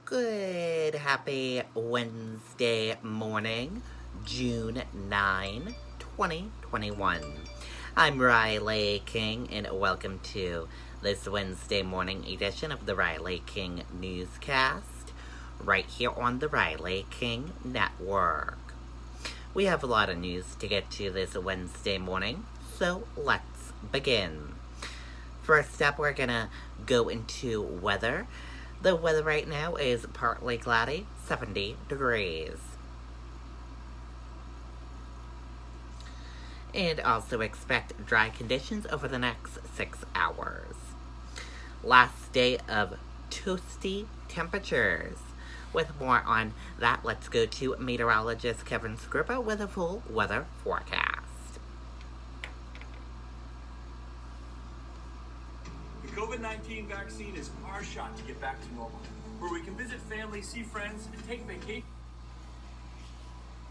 Good, happy Wednesday morning, June 9, 2021. I'm Riley King, and welcome to this Wednesday morning edition of the Riley King Newscast, right here on the Riley King Network. We have a lot of news to get to this Wednesday morning, so let's begin. First up, we're gonna go into weather. The weather right now is partly cloudy, 70 degrees. And also expect dry conditions over the next 6 hours. Last day of toasty temperatures. With more on that, let's go to meteorologist Kevin Scrippa with a full weather forecast. The COVID-19 vaccine is our shot to get back to normal, where we can visit family, see friends, and take vacation.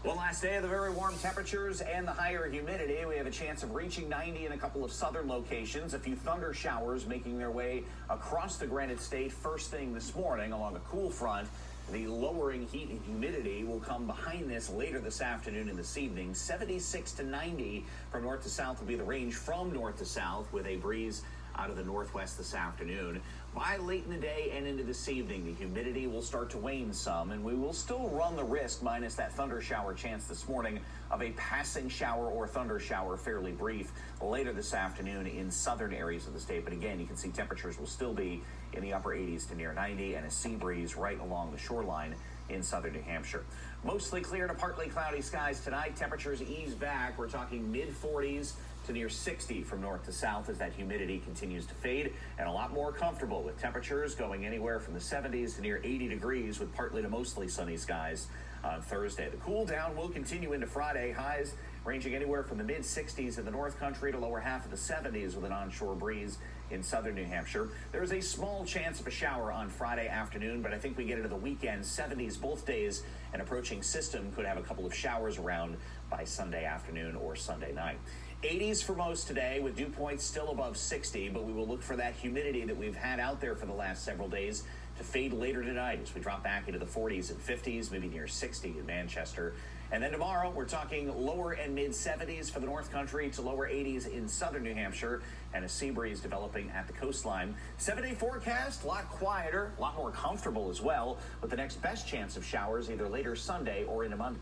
One last day of the very warm temperatures and the higher humidity. We have a chance of reaching 90 in a couple of southern locations. A few thunder showers making their way across the Granite State first thing this morning along a cool front. The lowering heat and humidity will come behind this later this afternoon and this evening. 76 to 90 from north to south will be the range from north to south, with a breeze out of the northwest this afternoon. By late in the day and into this evening, the humidity will start to wane some, and we will still run the risk, minus that thunder shower chance this morning, of a passing shower or thunder shower, fairly brief, later this afternoon in southern areas of the state. But again, you can see temperatures will still be in the upper 80s to near 90, and a sea breeze right along the shoreline in southern New Hampshire. Mostly clear to partly cloudy skies tonight. Temperatures ease back. We're talking mid-40s to near 60 from north to south as that humidity continues to fade, and a lot more comfortable with temperatures going anywhere from the 70s to near 80 degrees with partly to mostly sunny skies on Thursday. The cool down will continue into Friday. Highs ranging anywhere from the mid-60s in the North Country to lower half of the 70s with an onshore breeze in southern New Hampshire. There's a small chance of a shower on Friday afternoon, but I think we get into the weekend. 70s both days. An approaching system could have a couple of showers around by Sunday afternoon or Sunday night. 80s for most today, with dew points still above 60, but we will look for that humidity that we've had out there for the last several days to fade later tonight as we drop back into the 40s and 50s, maybe near 60 in Manchester. And then tomorrow, we're talking lower and mid-70s for the North Country to lower 80s in southern New Hampshire, and a sea breeze developing at the coastline. 7-day forecast, a lot quieter, a lot more comfortable as well, with the next best chance of showers either later Sunday or into Monday.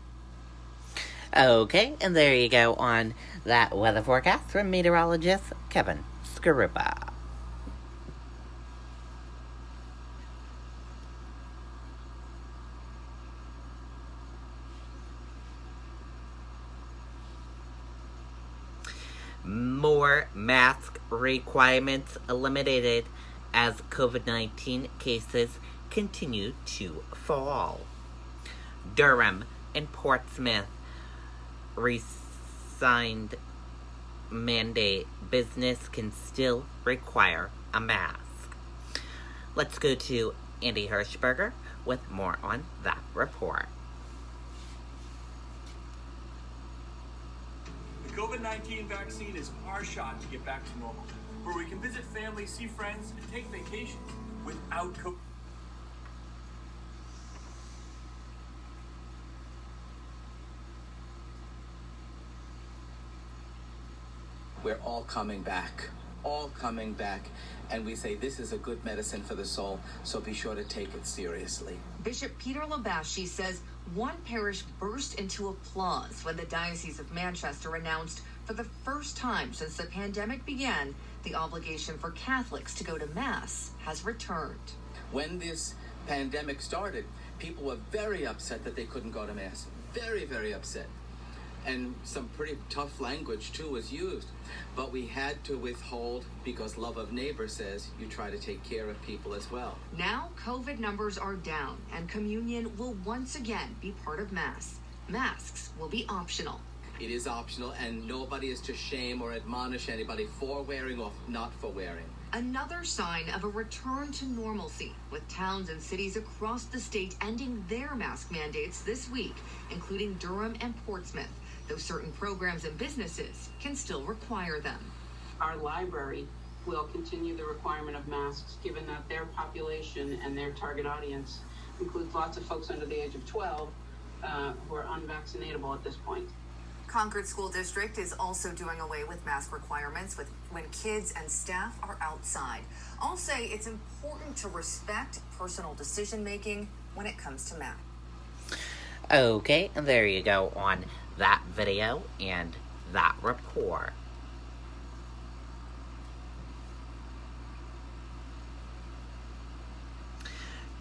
Okay, and there you go on that weather forecast from meteorologist Kevin Scrippa. More mask requirements eliminated as COVID-19 cases continue to fall. Durham and Portsmouth resigned mandate. Business can still require a mask. Let's go to Andy Hirschberger with more on that report. The COVID-19 vaccine is our shot to get back to normal, where we can visit family, see friends, and take vacations without COVID. We're all coming back, and we say this is a good medicine for the soul, so be sure to take it seriously. Bishop Peter Labashi says one parish burst into applause when the Diocese of Manchester announced for the first time since the pandemic began, the obligation for Catholics to go to Mass has returned. When this pandemic started, people were very upset that they couldn't go to Mass. Very, very upset. And some pretty tough language, too, was used. But we had to withhold because love of neighbor says you try to take care of people as well. Now COVID numbers are down and communion will once again be part of Mass. Masks will be optional. It is optional, and nobody is to shame or admonish anybody for wearing or not for wearing. Another sign of a return to normalcy, with towns and cities across the state ending their mask mandates this week, including Durham and Portsmouth, though certain programs and businesses can still require them. Our library will continue the requirement of masks, given that their population and their target audience includes lots of folks under the age of 12 who are unvaccinatable at this point. Concord School District is also doing away with mask requirements when kids and staff are outside. All say it's important to respect personal decision-making when it comes to masks. Okay, and there you go on that video and that report.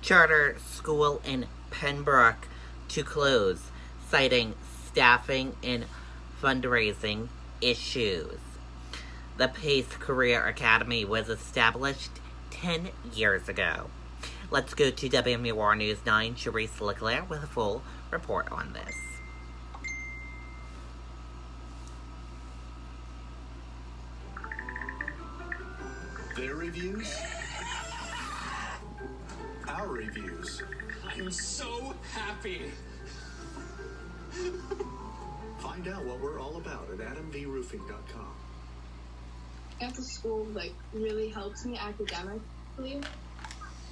Charter school in Pembroke to close, citing staffing and fundraising issues. The PACE Career Academy was established 10 years ago. Let's go to WMUR News 9, Charisse Leclerc with a full report on this. Their reviews, our reviews. I'm so happy. Find out what we're all about at adamvroofing.com. At the school, really helps me academically,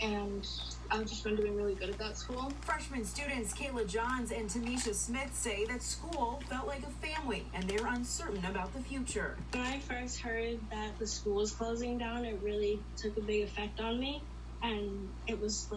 and I've just been doing really good at that school. Freshman students Kayla Johns and Tanisha Smith say that school felt like a family, and they're uncertain about the future. When I first heard that the school was closing down, it really took a big effect on me, and it was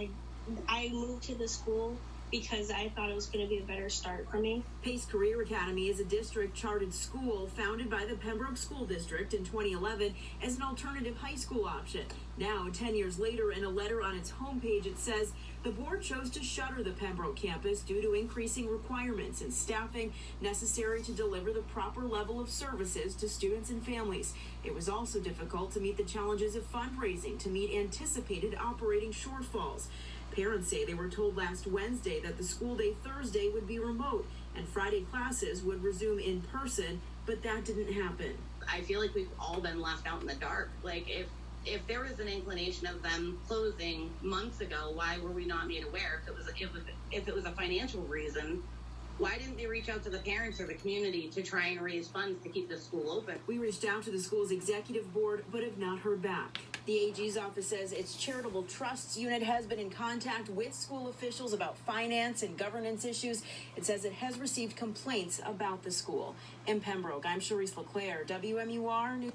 I moved to the school because I thought it was going to be a better start for me. PACE Career Academy is a district-chartered school founded by the Pembroke School District in 2011 as an alternative high school option. Now, 10 years later, in a letter on its homepage, it says the board chose to shutter the Pembroke campus due to increasing requirements and staffing necessary to deliver the proper level of services to students and families. It was also difficult to meet the challenges of fundraising to meet anticipated operating shortfalls. Parents say they were told last Wednesday that the school day Thursday would be remote and Friday classes would resume in person, but that didn't happen. I feel like we've all been left out in the dark. If there was an inclination of them closing months ago, why were we not made aware? If it was a financial reason, why didn't they reach out to the parents or the community to try and raise funds to keep the school open? We reached out to the school's executive board, but have not heard back. The AG's office says its charitable trusts unit has been in contact with school officials about finance and governance issues. It says it has received complaints about the school. In Pembroke, I'm Charisse Leclerc, WMUR News.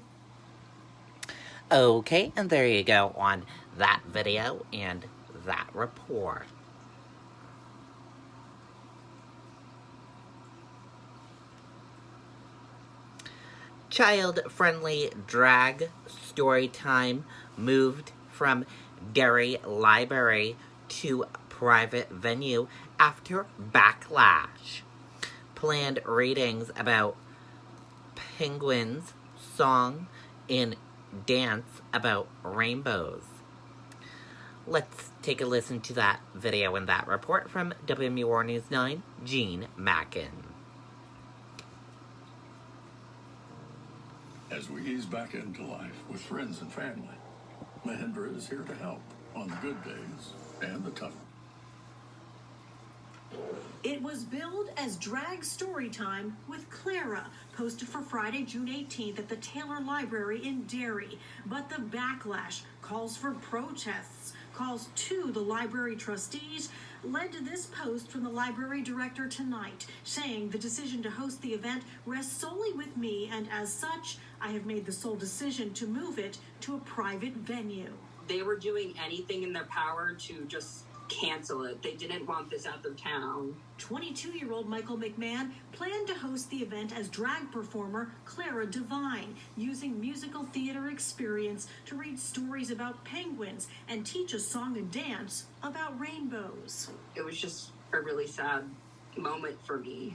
Okay, and there you go on that video and that report. Child-friendly drag story time moved from Derry Library to private venue after backlash. Planned readings about penguins, song, and dance about rainbows. Let's take a listen to that video and that report from WMUR News 9, Jean Mackin. As we ease back into life with friends and family, Mahindra is here to help on the good days and the tough. It was billed as Drag Storytime with Clara, posted for Friday, June 18th at the Taylor Library in Derry. But the backlash, calls for protests, calls to the library trustees, led to this post from the library director tonight, saying the decision to host the event rests solely with me, and as such, I have made the sole decision to move it to a private venue. They were doing anything in their power to just cancel it. They didn't want this out of town. 22-year-old Michael McMahon planned to host the event as drag performer Clara Devine, using musical theater experience to read stories about penguins and teach a song and dance about rainbows. It was just a really sad moment for me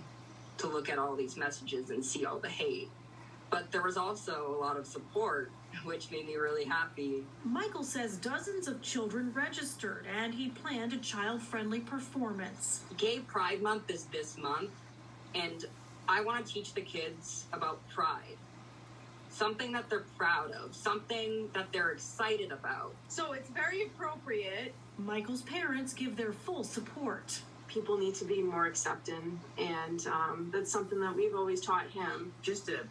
to look at all these messages and see all the hate. But there was also a lot of support, which made me really happy. Michael says dozens of children registered, and he planned a child-friendly performance. Gay Pride Month is this month, and I want to teach the kids about pride. Something that they're proud of, something that they're excited about. So it's very appropriate. Michael's parents give their full support. People need to be more accepting, and that's something that we've always taught him. Just to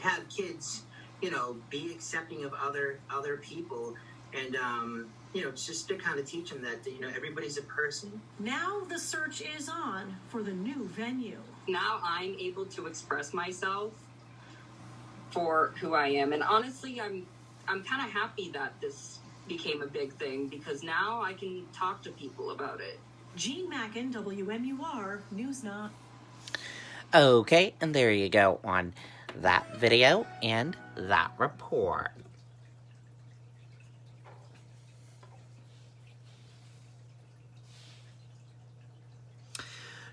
have kids, be accepting of other people and just to kind of teach them that everybody's a person. Now the search is on for the new venue. Now I'm able to express myself for who I am, and honestly, I'm kind of happy that this became a big thing because now I can talk to people about it. Jean Mackin, WMUR News 9. Okay, and there you go on that video and that report.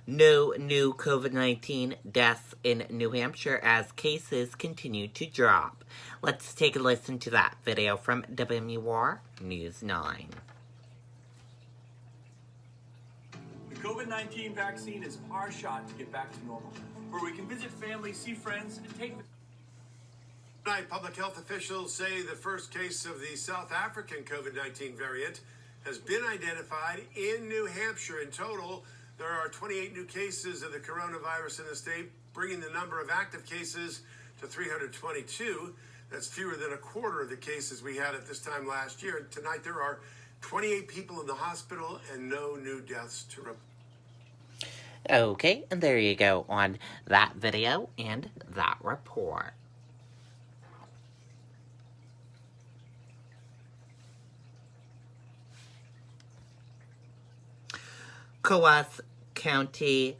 No new COVID-19 deaths in New Hampshire as cases continue to drop. Let's take a listen to that video from WMUR News 9. The COVID-19 vaccine is our shot to get back to normal, where we can visit family, see friends, and take... Tonight, public health officials say the first case of the South African COVID-19 variant has been identified in New Hampshire. In total, there are 28 new cases of the coronavirus in the state, bringing the number of active cases to 322. That's fewer than a quarter of the cases we had at this time last year. Tonight, there are 28 people in the hospital and no new deaths to report. Okay, and there you go on that video and that report. Coos County,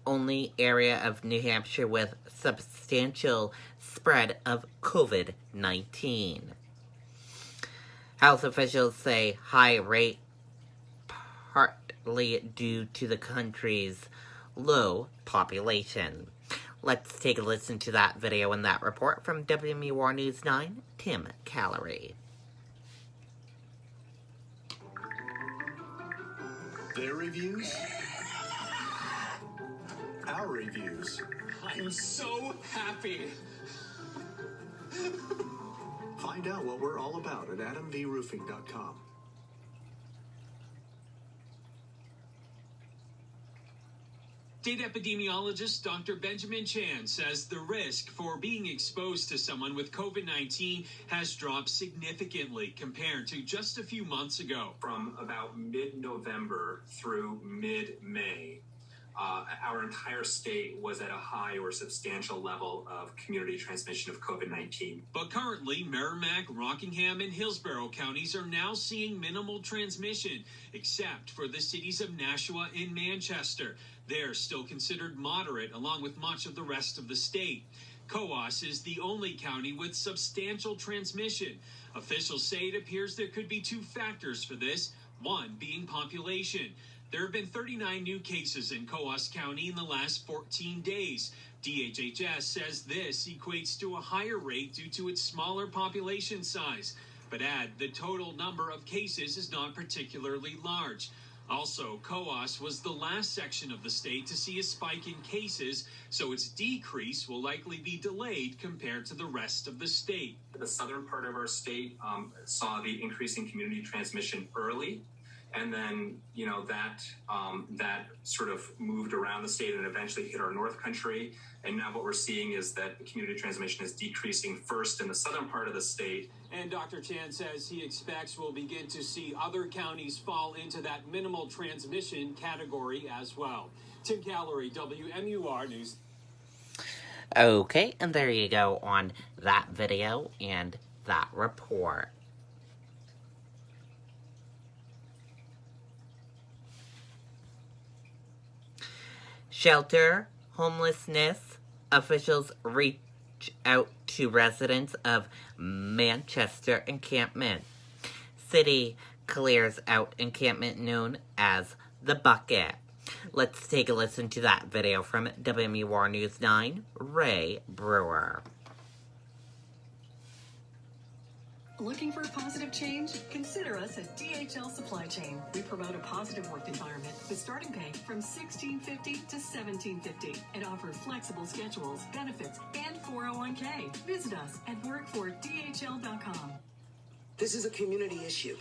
only area of New Hampshire with substantial spread of COVID-19. Health officials say high rate partly due to the country's low population. Let's take a listen to that video and that report from WMUR News 9, Tim Callery. Their reviews, our reviews. I'm so happy. Find out what we're all about at adamvroofing.com. State epidemiologist Dr. Benjamin Chan says the risk for being exposed to someone with COVID-19 has dropped significantly compared to just a few months ago. From about mid-November through mid-May, our entire state was at a high or substantial level of community transmission of COVID-19. But currently, Merrimack, Rockingham, and Hillsborough counties are now seeing minimal transmission, except for the cities of Nashua and Manchester. They're still considered moderate, along with much of the rest of the state. Coos is the only county with substantial transmission. Officials say it appears there could be two factors for this, one being population. There have been 39 new cases in Coos County in the last 14 days. DHHS says this equates to a higher rate due to its smaller population size, but add the total number of cases is not particularly large. Also, Coos was the last section of the state to see a spike in cases, so its decrease will likely be delayed compared to the rest of the state. The southern part of our state saw the increase in community transmission early. And then, that sort of moved around the state and eventually hit our North Country. And now what we're seeing is that the community transmission is decreasing first in the southern part of the state. And Dr. Chan says he expects we'll begin to see other counties fall into that minimal transmission category as well. Tim Callery, WMUR News. Okay, and there you go on that video and that report. Shelter homelessness officials reach out to residents of Manchester encampment. City clears out encampment known as the Bucket. Let's take a listen to that video from WMUR News 9, Ray Brewer. Looking for a positive change? Consider us at DHL Supply Chain. We promote a positive work environment with starting pay from $16.50 to $17.50 and offer flexible schedules, benefits, and 401k. Visit us at workfordhl.com. This is a community issue.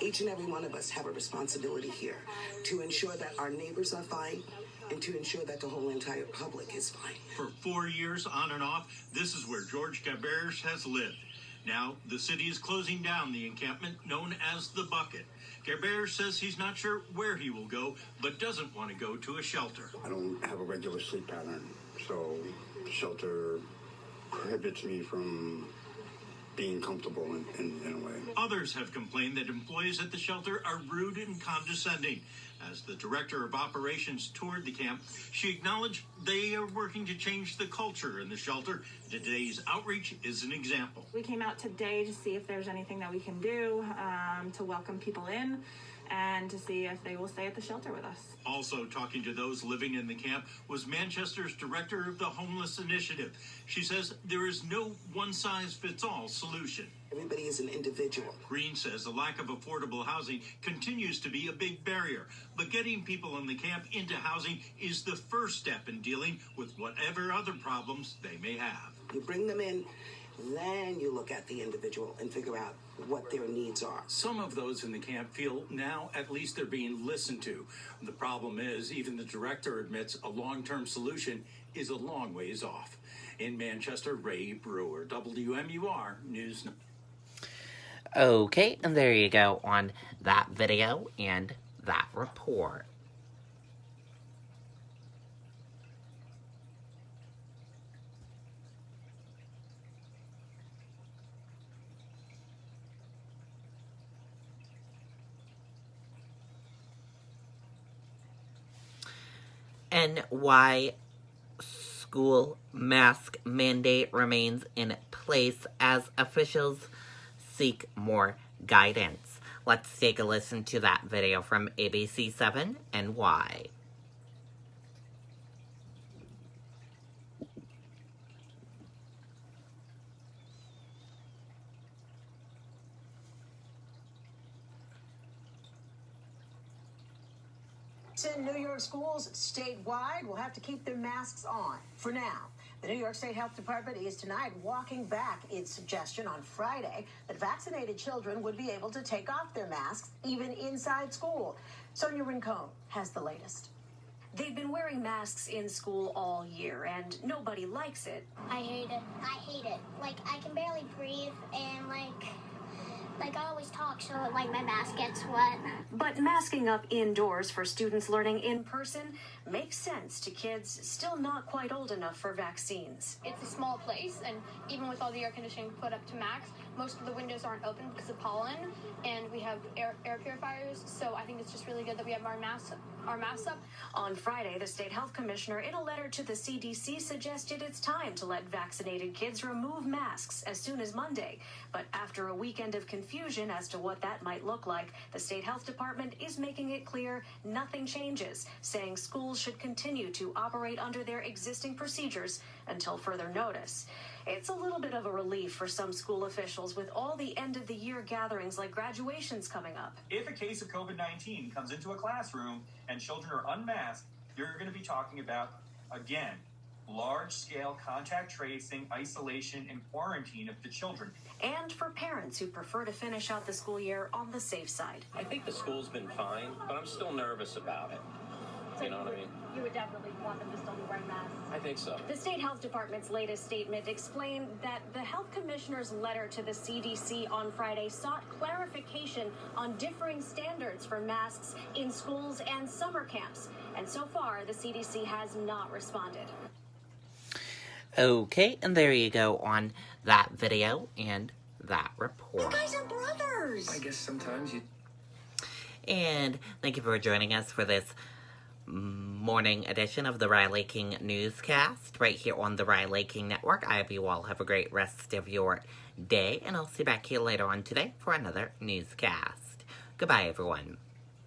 Each and every one of us have a responsibility here to ensure that our neighbors are fine and to ensure that the whole entire public is fine. For 4 years, on and off, this is where George Gaberge has lived. Now, the city is closing down the encampment known as the Bucket. Gerber says he's not sure where he will go, but doesn't want to go to a shelter. I don't have a regular sleep pattern, so shelter prohibits me from being comfortable in a way. Others have complained that employees at the shelter are rude and condescending. As the director of operations toured the camp, she acknowledged they are working to change the culture in the shelter. Today's outreach is an example. We came out today to see if there's anything that we can do to welcome people in and to see if they will stay at the shelter with us. Also talking to those living in the camp was Manchester's director of the Homeless Initiative. She says there is no one-size-fits-all solution. Everybody is an individual. Green says the lack of affordable housing continues to be a big barrier, but getting people in the camp into housing is the first step in dealing with whatever other problems they may have. You bring them in, then you look at the individual and figure out what their needs are. Some of those in the camp feel now at least they're being listened to. The problem is, even the director admits a long-term solution is a long ways off. In Manchester, Ray Brewer, WMUR News. Okay, and there you go on that video and that report. And why school mask mandate remains in place as officials seek more guidance. Let's take a listen to that video from ABC7 and why. New York schools statewide will have to keep their masks on for now. The New York State Health Department is tonight walking back its suggestion on Friday that vaccinated children would be able to take off their masks even inside school. Sonia Rincon has the latest. They've been wearing masks in school all year, and nobody likes it. I hate it. I hate it. Like, I can barely breathe, and like I always talk, so like my mask gets wet. But masking up indoors for students learning in person makes sense to kids still not quite old enough for vaccines. It's a small place, and even with all the air conditioning put up to max, most of the windows aren't open because of pollen, and we have air purifiers, so I think it's just really good that we have our masks up. On Friday, the state health commissioner, in a letter to the CDC, suggested it's time to let vaccinated kids remove masks as soon as Monday. But after a weekend of confusion as to what that might look like, the state health department is making it clear nothing changes, saying schools should continue to operate under their existing procedures until further notice. It's a little bit of a relief for some school officials with all the end-of-the-year gatherings like graduations coming up. If a case of COVID-19 comes into a classroom and children are unmasked, you're going to be talking about, again, large-scale contact tracing, isolation, and quarantine of the children. And for parents who prefer to finish out the school year on the safe side. I think the school's been fine, but I'm still nervous about it. So you know what I mean? You would definitely want them to still be wearing masks. I think so. The state health department's latest statement explained that the health commissioner's letter to the CDC on Friday sought clarification on differing standards for masks in schools and summer camps. And so far, the CDC has not responded. Okay, and there you go on that video and that report. You guys are brothers! I guess sometimes you... And thank you for joining us for this morning edition of the Riley King Newscast right here on the Riley King Network. I hope you all have a great rest of your day, and I'll see you back here later on today for another newscast. Goodbye, everyone.